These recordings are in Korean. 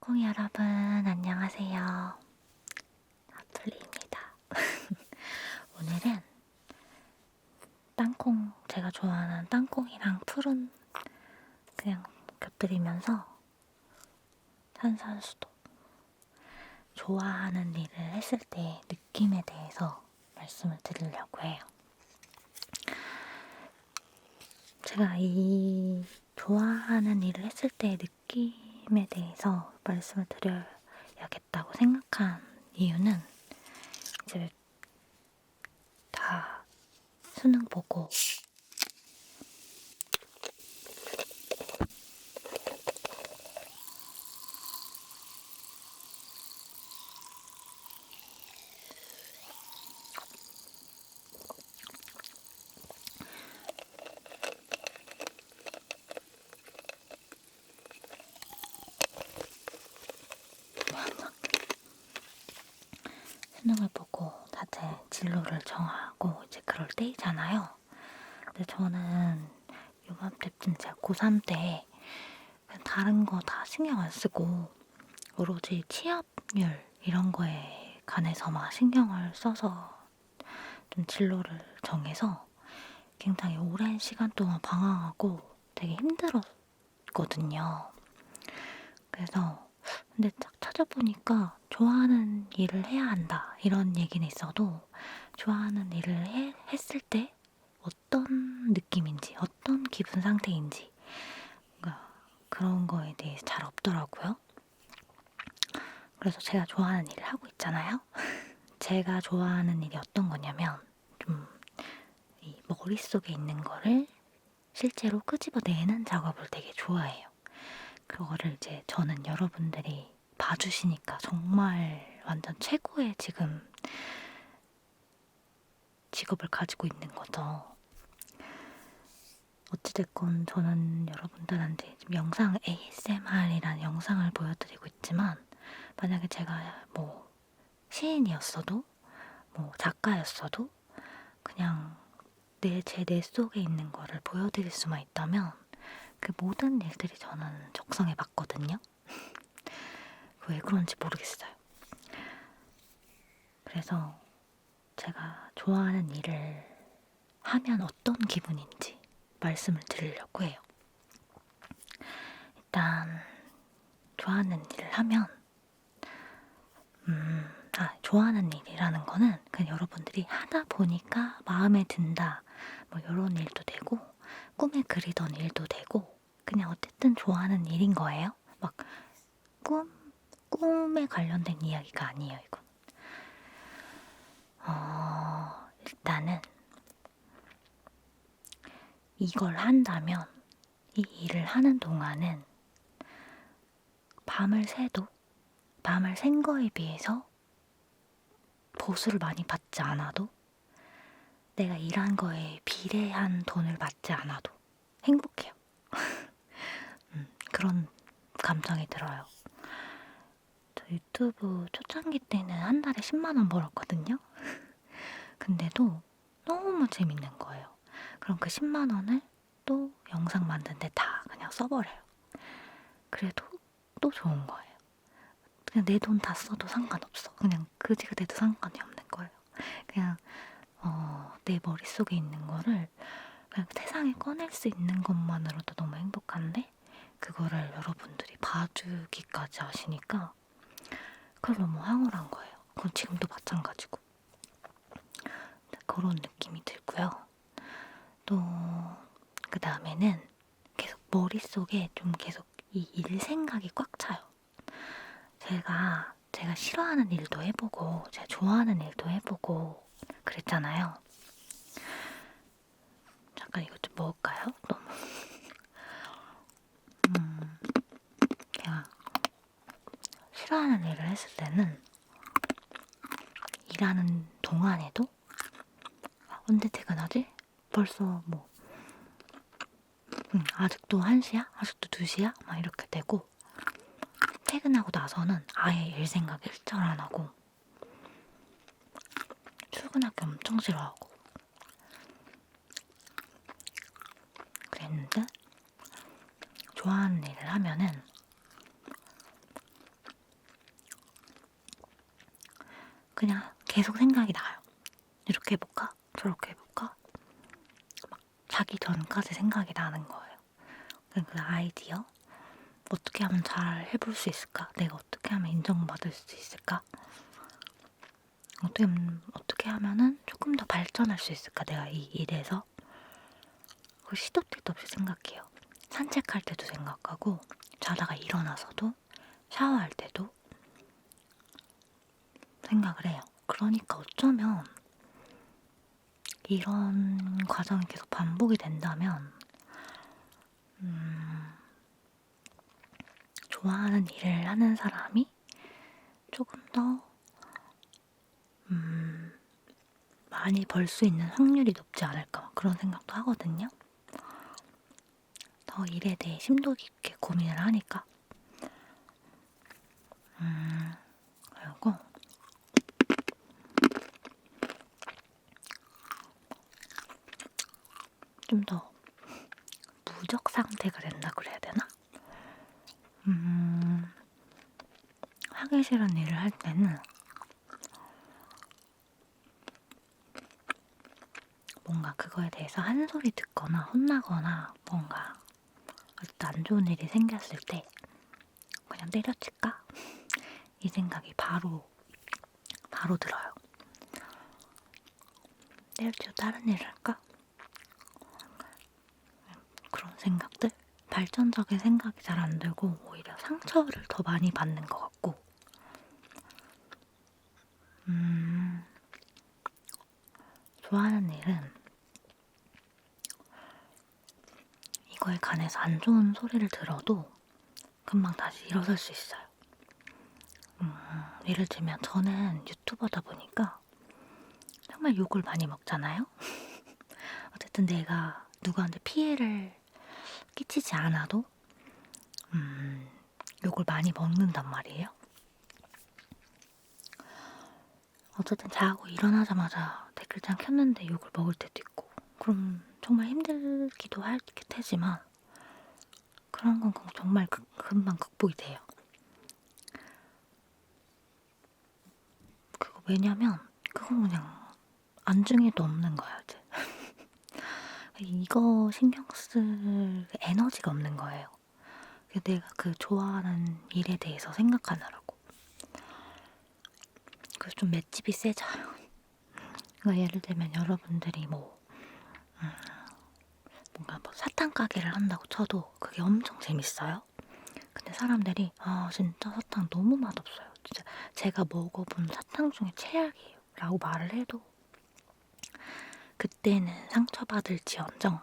땅콩이 여러분, 안녕하세요. 아플리입니다. 오늘은 땅콩, 제가 좋아하는 땅콩이랑 푸른 그냥 곁들이면서 탄산수도, 좋아하는 일을 했을 때 느낌에 대해서 말씀을 드리려고 해요. 제가 이 좋아하는 일을 했을 때 느낌에 대해서 말씀을 드려야겠다고 생각한 이유는 이제 다 수능 보고 수능을 보고 다들 진로를 정하고 이제 그럴 때이잖아요. 근데 저는 요맘때쯤 제가 고3 때 그냥 다른 거 다 신경 안 쓰고 오로지 취업률 이런 거에 관해서만 신경을 써서 좀 진로를 정해서 굉장히 오랜 시간 동안 방황하고 되게 힘들었거든요. 그래서 근데 딱 찾아보니까 좋아하는 일을 해야 한다 이런 얘기는 있어도 좋아하는 일을 했을 때 어떤 느낌인지 어떤 기분 상태인지 뭔가 그런 거에 대해서 잘 없더라고요. 그래서 제가 좋아하는 일을 하고 있잖아요. 제가 좋아하는 일이 어떤 거냐면 좀 이 머릿속에 있는 거를 실제로 끄집어내는 작업을 되게 좋아해요. 그거를 이제 저는 여러분들이 봐주시니까 정말 완전 최고의 지금 직업을 가지고 있는 거죠. 어찌됐건 저는 여러분들한테 지금 영상 ASMR이라는 영상을 보여드리고 있지만 만약에 제가 뭐 시인이었어도 뭐 작가였어도 그냥 제 뇌 속에 있는 거를 보여드릴 수만 있다면 그 모든 일들이 저는 적성에 맞거든요. 왜 그런지 모르겠어요. 그래서 제가 좋아하는 일을 하면 어떤 기분인지 말씀을 드리려고 해요. 일단 좋아하는 일을 하면 좋아하는 일이라는 거는 그냥 여러분들이 하다 보니까 마음에 든다 뭐 이런 일도 되고 꿈에 그리던 일도 되고 그냥 어쨌든 좋아하는 일인 거예요. 막 꿈에 관련된 이야기가 아니에요, 이건. 일단은 이걸 한다면 이 일을 하는 동안은 밤을 샌 거에 비해서 보수를 많이 받지 않아도 내가 일한 거에 비례한 돈을 받지 않아도 행복해요. 그런 감정이 들어요. 저 유튜브 초창기 때는 한 달에 10만 원 벌었거든요. 근데도 너무 재밌는 거예요. 그럼 그 10만 원을 또 영상 만드는데 다 그냥 써버려요. 그래도 또 좋은 거예요. 그냥 내 돈 다 써도 상관없어. 그냥 그지가 돼도 상관이 없는 거예요. 그냥 내 머릿속에 있는 거를 그냥 세상에 꺼낼 수 있는 것만으로도 너무 행복한데 그거를 여러분들이 봐주기까지 하시니까 그걸 너무 황홀한 거예요. 그건 지금도 마찬가지고 그런 느낌이 들고요. 또 그 다음에는 계속 머릿속에 좀 계속 이 일 생각이 꽉 차요. 제가 싫어하는 일도 해보고 제가 좋아하는 일도 해보고 그랬잖아요. 잠깐 이것 좀 먹을까요? 너무 제가 싫어하는 일을 했을 때는 일하는 동안에도 언제 퇴근하지? 벌써 뭐 아직도 1시야? 아직도 2시야? 막 이렇게 되고 퇴근하고 나서는 아예 일 생각 일절 안 하고 출근하기 엄청 싫어하고 그랬는데 좋아하는 일을 하면은 그냥 계속 생각이 나요. 이렇게 해볼까? 저렇게 해볼까? 막 자기 전까지 생각이 나는 거예요. 그 아이디어? 어떻게 하면 잘 해볼 수 있을까? 내가 어떻게 하면 인정받을 수 있을까? 어떻게 하면은 조금 더 발전할 수 있을까? 내가 이 일에서? 그걸 시도 때도 없이 생각해요. 산책할 때도 생각하고, 자다가 일어나서도, 샤워할 때도 생각을 해요. 그러니까 어쩌면 이런 과정이 계속 반복이 된다면, 좋아하는 일을 하는 사람이 조금 더, 많이 벌 수 있는 확률이 높지 않을까 그런 생각도 하거든요. 더 일에 대해 심도 깊게 고민을 하니까. 그리고 좀 더 무적 상태가 된다 그래야 되나? 하기 싫은 일을 할 때는 뭔가 그거에 대해서 한 소리 듣거나 혼나거나 뭔가 어떤 안 좋은 일이 생겼을 때 그냥 때려칠까? 이 생각이 바로 들어요. 때려치고 다른 일을 할까? 그런 생각들? 발전적인 생각이 잘 안 들고 오히려 상처를 더 많이 받는 것 같고 좋아하는 일은 이거에 관해서 안 좋은 소리를 들어도 금방 다시 일어설 수 있어요. 예를 들면 저는 유튜버다 보니까 정말 욕을 많이 먹잖아요. 어쨌든 내가 누구한테 피해를 끼치지 않아도 욕을 많이 먹는단 말이에요. 어쨌든 자고 일어나자마자 댓글창 켰는데 욕을 먹을 때도 있고 그럼 정말 힘들기도 할 테지만 그런 건 정말 금방 극복이 돼요. 그거 왜냐면 그건 그냥 안중에도 없는 거야 이제. 이거 신경 쓸 에너지가 없는 거예요. 내가 그 좋아하는 일에 대해서 생각하느라고. 그래서 좀 맷집이 세져요. 그러니까 예를 들면 여러분들이 뭔가 사탕 가게를 한다고 쳐도 그게 엄청 재밌어요. 근데 사람들이 진짜 사탕 너무 맛없어요. 진짜 제가 먹어본 사탕 중에 최악이에요. 라고 말을 해도 그때는 상처받을지언정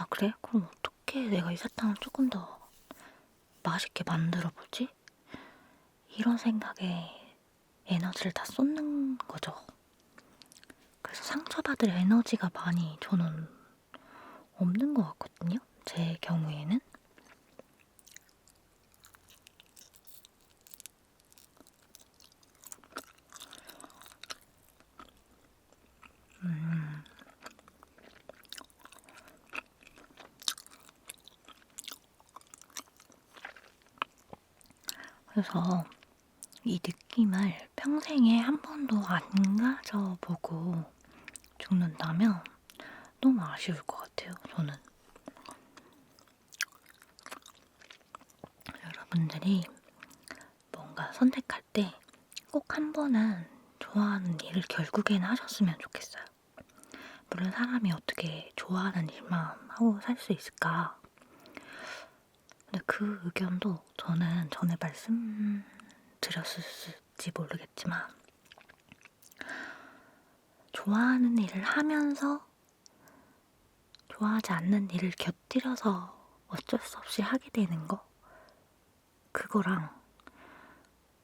그래? 그럼 어떻게 내가 이 사탕을 조금 더 맛있게 만들어보지? 이런 생각에 에너지를 다 쏟는 거죠. 그래서 상처받을 에너지가 많이 저는 없는 것 같거든요. 제 경우에는. 그래서 이 느낌을 평생에 한 번도 안 가져보고 죽는다면 너무 아쉬울 것 같아요, 저는. 여러분들이 뭔가 선택할 때 꼭 한 번은 좋아하는 일을 결국에는 하셨으면 좋겠어요. 물론 사람이 어떻게 좋아하는 일만 하고 살 수 있을까? 근데 그 의견도 저는 전에 말씀드렸을지 모르겠지만 좋아하는 일을 하면서 좋아하지 않는 일을 곁들여서 어쩔 수 없이 하게 되는 거 그거랑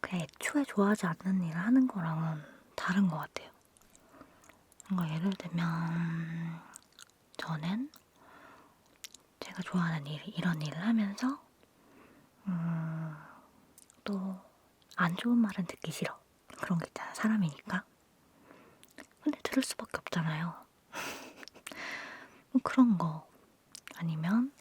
그냥 애초에 좋아하지 않는 일을 하는 거랑은 다른 것 같아요. 뭔가 예를 들면 저는 제가 좋아하는 이런 일을 하면서 또 안 좋은 말은 듣기 싫어. 그런 게 있잖아, 사람이니까. 근데 들을 수밖에 없잖아요. 뭐 그런 거. 아니면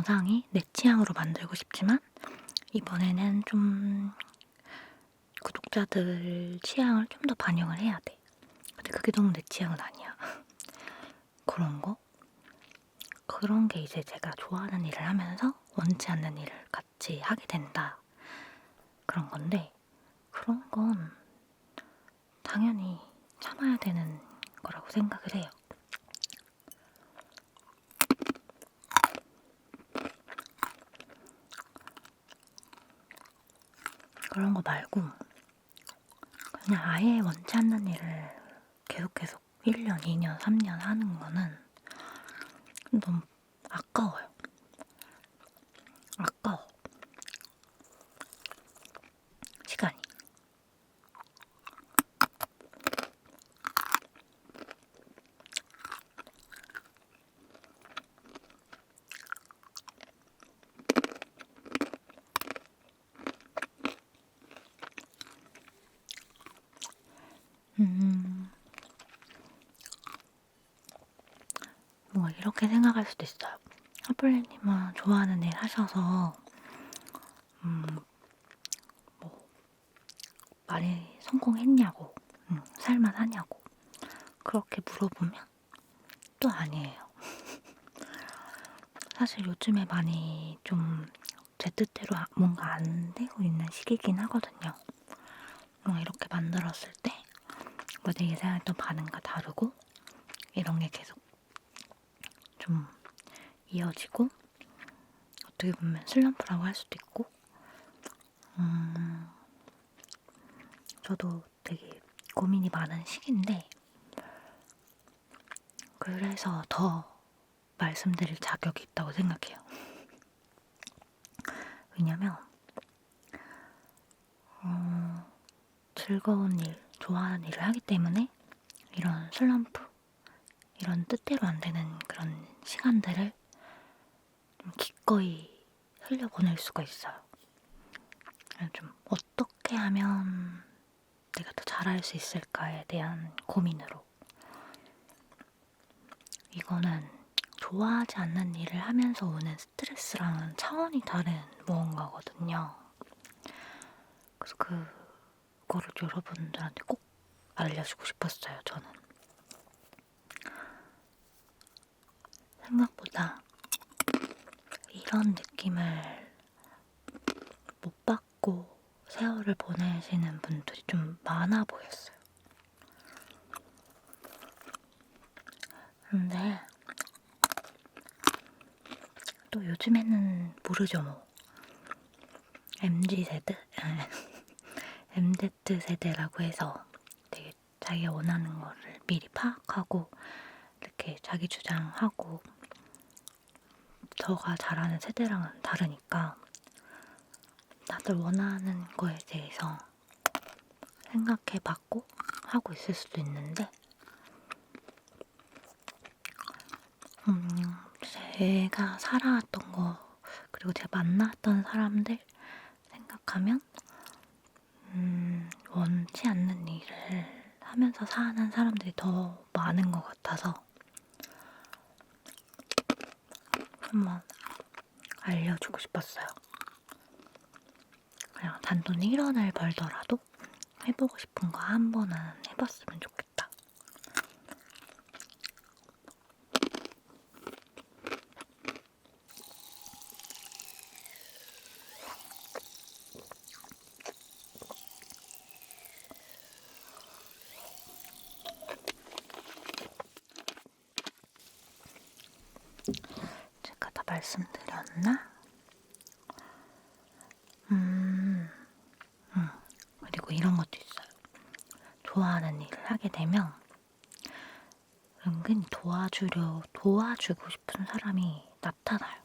영상이 내 취향으로 만들고 싶지만 이번에는 좀 구독자들 취향을 좀 더 반영을 해야 돼. 근데 그게 너무 내 취향은 아니야. 그런 게 이제 제가 좋아하는 일을 하면서 원치 않는 일을 같이 하게 된다. 그런 건데, 그런 건 당연히 참아야 되는 거라고 생각을 해요. 그런 거 말고 그냥 아예 원치 않는 일을 계속 1년, 2년, 3년 하는 거는 너무 아까워요. 아까워. 시간이. 뭔가 이렇게 생각할 수도 있어요. 하플리님은 좋아하는 일 하셔서 뭐 많이 성공했냐고, 살만하냐고 그렇게 물어보면 또 아니에요. 사실 요즘에 많이 좀 제 뜻대로 뭔가 안 되고 있는 시기긴 하거든요. 뭔가 이렇게 만들었을 때 뭐 내 예상했던 반응과 다르고 이런 게 계속 좀 이어지고 어떻게 보면 슬럼프라고 할 수도 있고 저도 되게 고민이 많은 시기인데 그래서 더 말씀드릴 자격이 있다고 생각해요. 왜냐면 즐거운 일, 좋아하는 일을 하기 때문에 이런 슬럼프, 이런 뜻대로 안 되는 그런 시간들을 좀 기꺼이 흘려보낼 수가 있어요. 좀 어떻게 하면 내가 더 잘할 수 있을까에 대한 고민으로. 이거는 좋아하지 않는 일을 하면서 오는 스트레스랑은 차원이 다른 무언가거든요. 그래서 그거를 여러분들한테 꼭 알려주고 싶었어요, 저는. 생각보다 이런 느낌을 못 받고 세월을 보내시는 분들이 좀 많아 보였어요. 근데 또 요즘에는 모르죠 뭐. MZ세대? MZ세대라고 해서 되게 자기가 원하는 거를 미리 파악하고 이렇게 자기 주장하고 저가 잘하는 세대랑은 다르니까 다들 원하는 거에 대해서 생각해봤고 하고 있을 수도 있는데 제가 살아왔던 거 그리고 제가 만났던 사람들 생각하면 원치 않는 일을 하면서 사는 사람들이 더 많은 것 같아서 한번 알려주고 싶었어요. 그냥 단돈 1원을 벌더라도 해보고 싶은 거 한 번은 해봤으면 좋겠다. 제가 다 말씀드렸나? 그리고 이런 것도 있어요. 좋아하는 일을 하게 되면 은근히 도와주고 싶은 사람이 나타나요.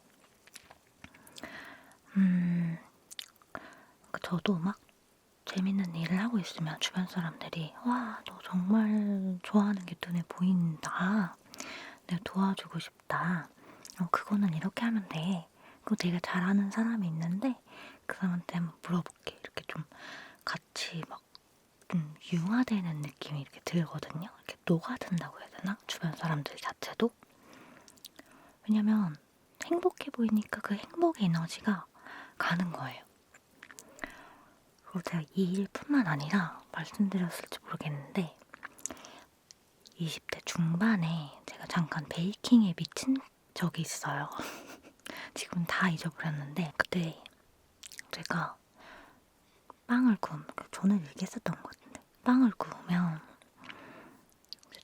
저도 막 재밌는 일을 하고 있으면 주변 사람들이 와, 너 정말 좋아하는 게 눈에 보인다. 내가 도와주고 싶다. 그거는 이렇게 하면 돼. 그거 내가 잘하는 사람이 있는데 그 사람한테 한번 물어볼게. 이렇게 좀 같이 막 융화되는 느낌이 이렇게 들거든요. 이렇게 녹아든다고 해야 되나? 주변 사람들 자체도. 왜냐면 행복해 보이니까 그 행복의 에너지가 가는 거예요. 그리고 제가 이 일뿐만 아니라 말씀드렸을지 모르겠는데 20대 중반에 제가 잠깐 베이킹에 미친 적이 있어요. 지금 다 잊어버렸는데 그때 제가 빵을 구우면, 저는 얘기했었던 것 같은데 빵을 구우면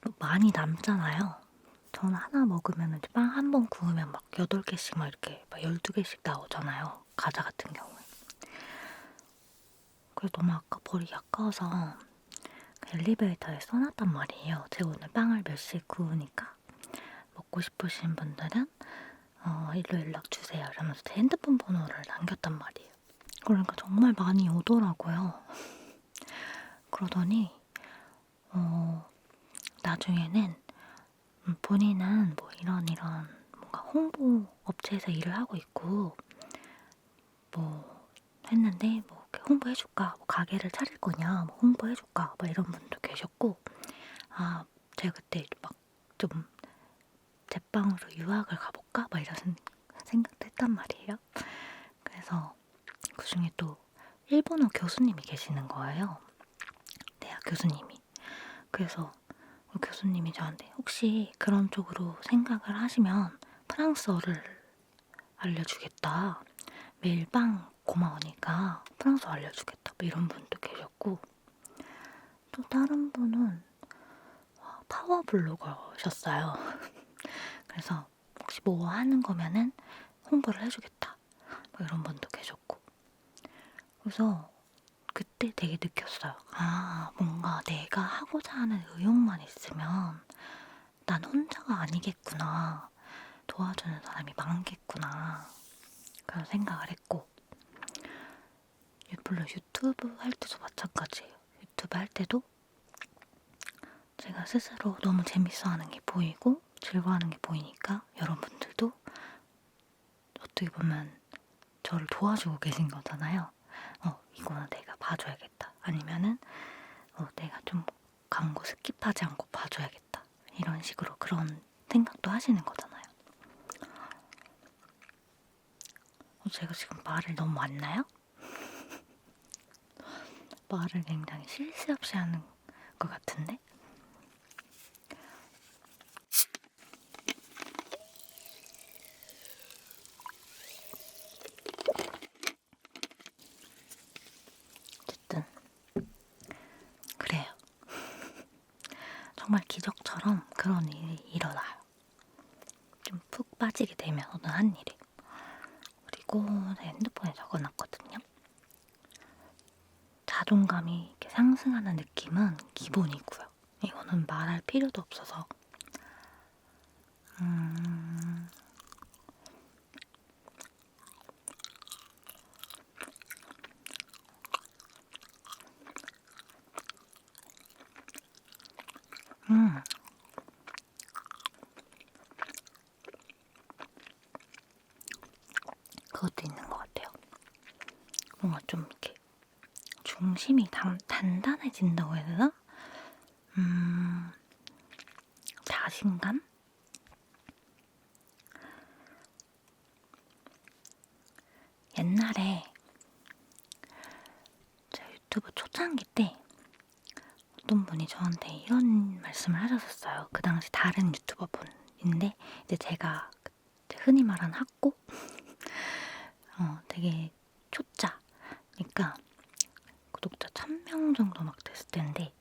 또 많이 남잖아요. 저는 하나 먹으면 빵 한 번 구우면 막 8개씩 막 이렇게 막 12개씩 나오잖아요. 과자 같은 경우에. 그래서 너무 버리기 아까워서 엘리베이터에 써놨단 말이에요. 제가 오늘 빵을 몇 시에 구우니까 먹고 싶으신 분들은 일로 연락 주세요. 이러면서 제 핸드폰 번호를 남겼단 말이에요. 그러니까 정말 많이 오더라고요. 그러더니 나중에는 본인은 뭐 이런 뭔가 홍보 업체에서 일을 하고 있고 뭐 했는데 뭐 홍보해줄까? 뭐 가게를 차릴 거냐? 뭐 홍보해줄까? 뭐 이런 분도 계셨고, 아 제가 그때 막 좀 제빵으로 유학을 가볼까? 막 이런 생각도 했단 말이에요. 그래서 그 중에 또 일본어 교수님이 계시는 거예요. 대학 교수님이. 그래서 그 교수님이 저한테 혹시 그런 쪽으로 생각을 하시면 프랑스어를 알려주겠다. 매일 빵 고마우니까 프랑스어 알려주겠다. 뭐 이런 분도 계셨고, 또 다른 분은 파워블로거셨어요. 그래서 혹시 뭐 하는 거면은 홍보를 해주겠다. 뭐 이런 분도 계셨고. 그래서 그때 되게 느꼈어요. 아, 뭔가 내가 하고자 하는 의욕만 있으면 난 혼자가 아니겠구나. 도와주는 사람이 많겠구나. 그런 생각을 했고, 물론 유튜브 할 때도 마찬가지예요. 유튜브 할 때도 제가 스스로 너무 재밌어하는 게 보이고 즐거워하는 게 보이니까 여러분들도 어떻게 보면 저를 도와주고 계신 거잖아요. 이거는 내가 봐줘야겠다. 아니면은 내가 좀 광고 스킵하지 않고 봐줘야겠다. 이런 식으로 그런 생각도 하시는 거잖아요. 제가 지금 말을 너무 많나요? 말을 굉장히 쉴 새 없이 하는 것 같은데? 어쨌든 그래요. 정말 기적처럼 그런 일이 일어나요. 좀 푹 빠지게 되면 어느 한 일이. 그리고 제 핸드폰에 적어놨거든요. 자존감이 이렇게 상승하는 느낌은 기본이고요. 이거는 말할 필요도 없어서. 음... 음... 그것도 있는 것 같아요. 뭔가 좀 이렇게 중심이 단단해진다고 해야 되나? 자신감? 옛날에 제 유튜브 초창기 때 어떤 분이 저한테 이런 말씀을 하셨었어요. 그 당시 다른 유튜버 분인데 이제 제가 흔히 말하는 학고? 되게 초짜. 그러니까 구독자 1000명 정도 막 됐을 텐데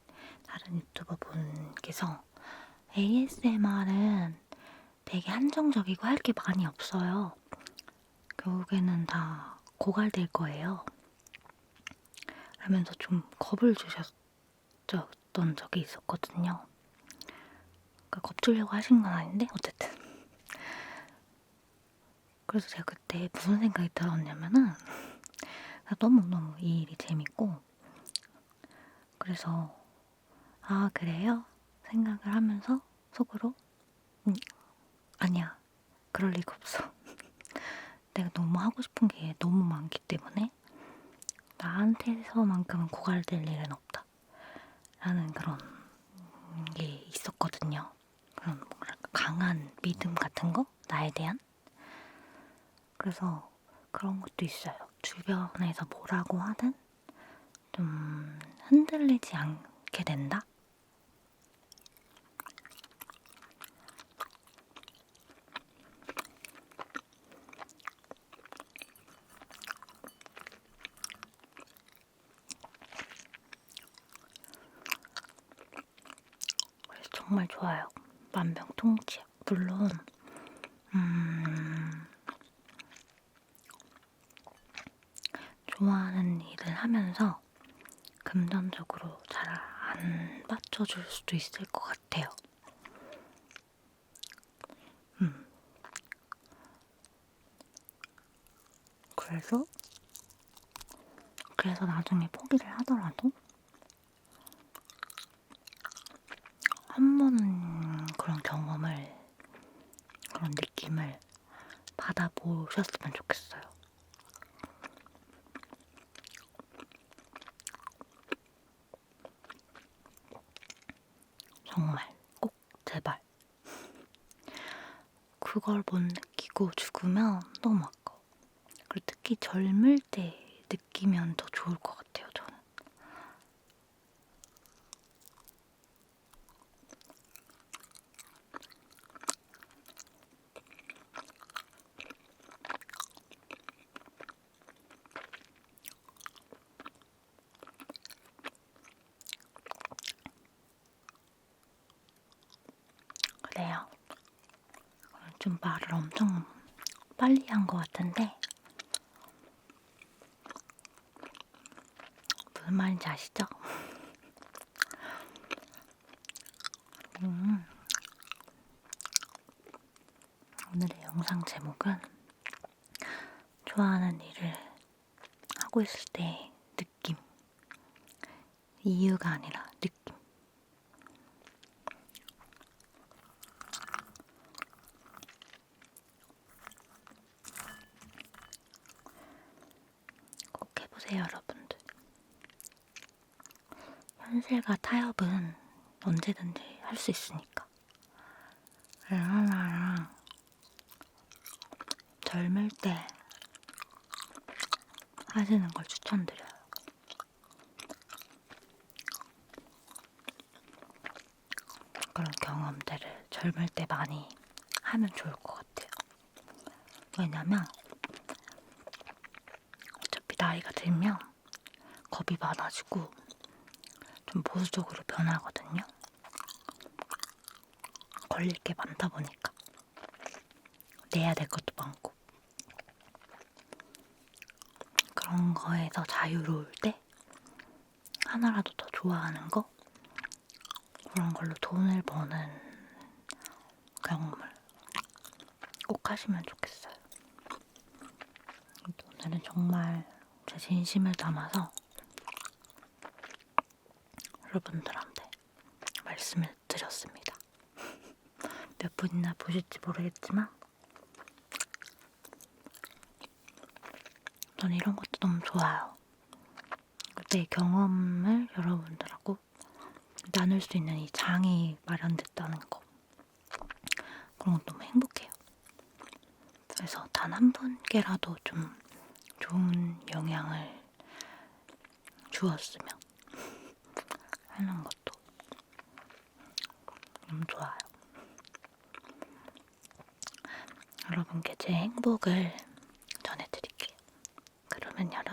다른 유튜버 분께서 ASMR은 되게 한정적이고 할 게 많이 없어요. 결국에는 다 고갈될 거예요. 그러면서 좀 겁을 주셨던 적이 있었거든요. 그러니까 겁주려고 하신 건 아닌데 어쨌든. 그래서 제가 그때 무슨 생각이 들었냐면은 너무너무 이 일이 재밌고, 그래서 아 그래요? 생각을 하면서 속으로 아니야, 그럴 리가 없어. 내가 너무 하고 싶은 게 너무 많기 때문에 나한테서만큼은 고갈될 일은 없다 라는 그런 게 있었거든요. 그런 뭐랄까 강한 믿음 같은 거? 나에 대한? 그래서 그런 것도 있어요. 주변에서 뭐라고 하든 좀 흔들리지 않게 된다? 그래서 정말 좋아요. 만병통치약. 물론 좋아하는 일을 하면서 금전적으로 잘 안 받쳐줄 수도 있을 것 같아요. 그래서 나중에 포기를 하더라도 한 번은 그런 경험을, 그런 느낌을 받아보셨으면 좋겠어요. 정말 꼭 제발. 그걸 못 느끼고 죽으면 너무 아까워. 그리고 특히 젊을 때 느끼면 더 좋을 것 같아요, 저는. 그래요. 좀 말을 엄청 빨리 한 것 같은데 무슨 말인지 아시죠? 오늘의 영상 제목은 좋아하는 일을 하고 있을 때 느낌. 이유가 아니라 느낌. 꼭 해보세요, 여러분들. 현실과 타협은 언제든지 할 수 있으니까. 하나랑 젊을 때 하시는 걸 추천드려요. 그런 경험들을 젊을 때 많이 하면 좋을 것 같아요. 왜냐면 어차피 나이가 들면 겁이 많아지고 좀 보수적으로 변하거든요. 걸릴 게 많다 보니까. 내야 될 것도 많고. 그런 거에서 자유로울 때 하나라도 더 좋아하는 거, 그런 걸로 돈을 버는 경험을 꼭 하시면 좋겠어요. 오늘은 정말 제 진심을 담아서 여러분들한테 말씀을 드렸습니다. 몇 분이나 보실지 모르겠지만 전 이런 것도 너무 좋아요. 내 경험을 여러분들하고 나눌 수 있는 이 장이 마련됐다는 거, 그런 건 너무 행복해요. 그래서 단 한 분께라도 좀 좋은 영향을 주었으면 하는 것도 너무 좋아요. 여러분께 제 행복을 전해드릴게요. 그러면 여러분